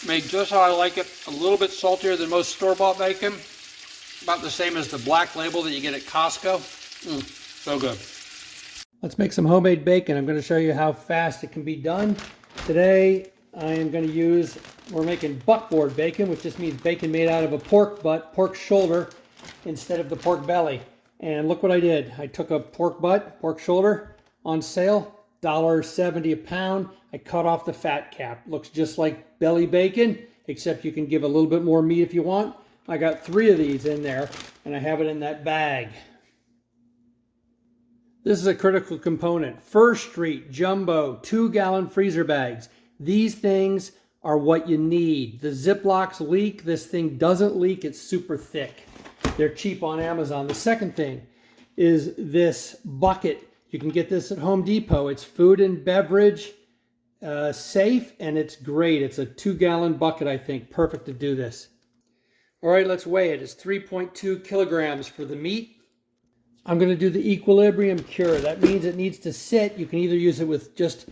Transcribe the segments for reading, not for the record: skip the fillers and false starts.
Made just how I like it, a little bit saltier than most store-bought bacon. About the same as the black label that you get at Costco. So good. Let's make some homemade bacon. I'm going to show you how fast it can be done. Today I am going to use, we're making buckboard bacon, which just means bacon made out of a pork butt, pork shoulder, instead of the pork belly. And look what I did. I took a pork butt, pork shoulder, on sale, $1.70 a pound. I cut off the fat cap. Looks just like belly bacon, except you can give a little bit more meat if you want. I got 3 of these in there, and I have it in that bag. This is a critical component. First Street Jumbo 2-gallon freezer bags. These things are what you need. The Ziplocks leak. This thing doesn't leak. It's super thick. They're cheap on Amazon. The second thing is this bucket. You can get this at Home Depot. It's food and beverage safe, and it's great. It's a 2-gallon bucket, I think. Perfect to do this. All right, let's weigh it. It's 3.2 kilograms for the meat. I'm going to do the Equilibrium cure. That means it needs to sit. You can either use it with just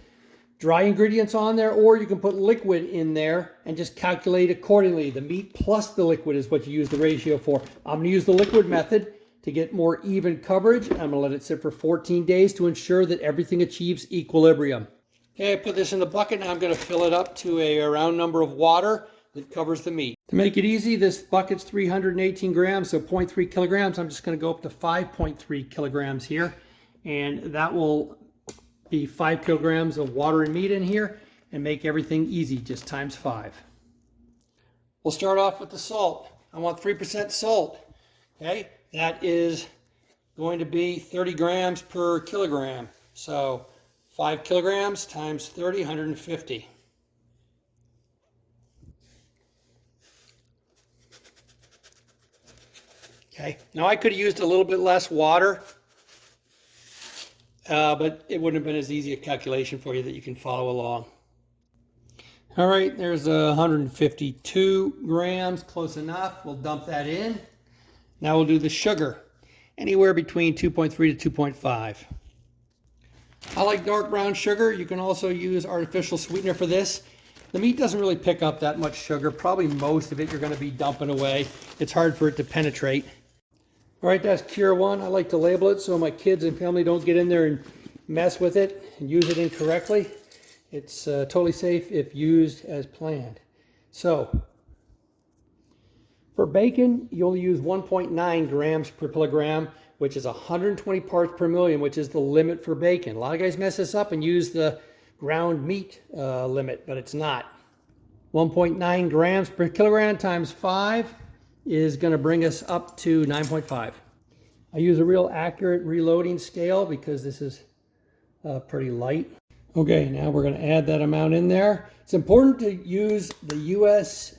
dry ingredients on there, or you can put liquid in there and just calculate accordingly. The meat plus the liquid is what you use the ratio for. I'm going to use the liquid method to get more even coverage. I'm going to let it sit for 14 days to ensure that everything achieves equilibrium. Okay, I put this in the bucket. Now I'm going to fill it up to a round number of water that covers the meat. To make it easy, this bucket's 318 grams, so 0.3 kilograms. I'm just going to go up to 5.3 kilograms here, and that will be 5 kilograms of water and meat in here, and make everything easy, just times 5. We'll start off with the salt. I want 3% salt. Okay, that is going to be 30 grams per kilogram. So 5 kilograms times 30, 150. Okay, now I could have used a little bit less water, but it wouldn't have been as easy a calculation for you that you can follow along. All right, there's 152 grams, close enough. We'll dump that in. Now we'll do the sugar, anywhere between 2.3 to 2.5. I like dark brown sugar. You can also use artificial sweetener for this. The meat doesn't really pick up that much sugar. Probably most of it you're going to be dumping away. It's hard for it to penetrate. All right, that's Cure 1. I like to label it so my kids and family don't get in there and mess with it and use it incorrectly. It's totally safe if used as planned. So, for bacon, you only use 1.9 grams per kilogram, which is 120 parts per million, which is the limit for bacon. A lot of guys mess this up and use the ground meat limit, but it's not. 1.9 grams per kilogram times 5 is going to bring us up to 9.5. I use a real accurate reloading scale because this is pretty light. Okay, now we're going to add that amount in there. It's important to use the US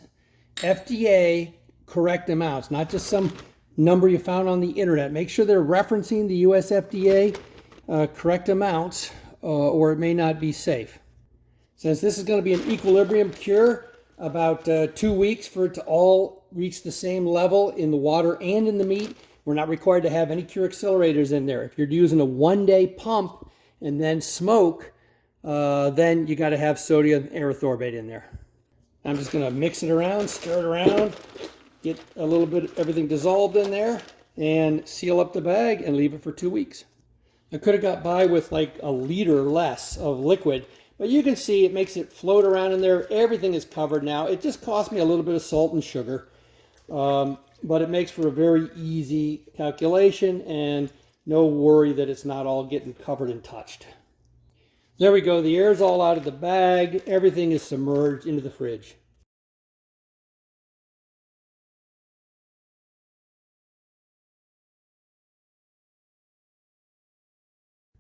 FDA correct amounts, not just some number you found on the internet. Make sure they're referencing the US FDA correct amounts, or it may not be safe. Since this is going to be an equilibrium cure, about 2 weeks for it to all reach the same level in the water and in the meat. We're not required to have any cure accelerators in there. If you're using a 1-day pump and then smoke, then you got to have sodium erythorbate in there. I'm just going to mix it around, stir it around, get a little bit of everything dissolved in there, and seal up the bag and leave it for 2 weeks. I could have got by with like a liter less of liquid, but you can see it makes it float around in there. Everything is covered now. It just cost me a little bit of salt and sugar, but it makes for a very easy calculation and no worry that it's not all getting covered and touched. There we go. The air's all out of the bag. Everything is submerged into the fridge.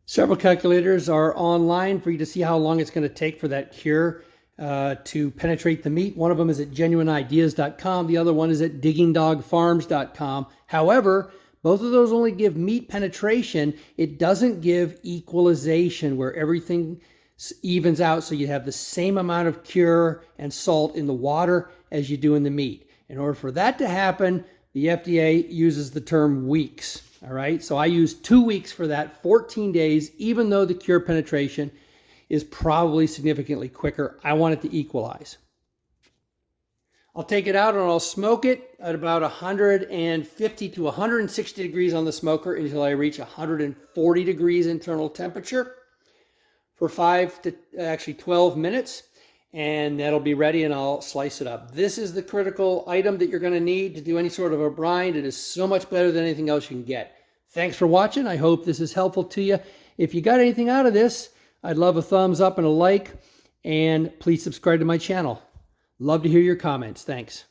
Several calculators are online for you to see how long it's going to take for that cure to penetrate the meat. One of them is at genuineideas.com. The other one is at diggingdogfarms.com. However, both of those only give meat penetration. It doesn't give equalization, where everything evens out so you have the same amount of cure and salt in the water as you do in the meat. In order for that to happen, the FDA uses the term weeks. All right, so I use 2 weeks for that, 14 days, even though the cure penetration is probably significantly quicker. I want it to equalize. I'll take it out and I'll smoke it at about 150 to 160 degrees on the smoker until I reach 140 degrees internal temperature for 12 minutes. And that'll be ready and I'll slice it up. This is the critical item that you're going to need to do any sort of a brine. It is so much better than anything else you can get. Thanks for watching. I hope this is helpful to you. If you got anything out of this, I'd love a thumbs up and a like, and please subscribe to my channel. Love to hear your comments. Thanks.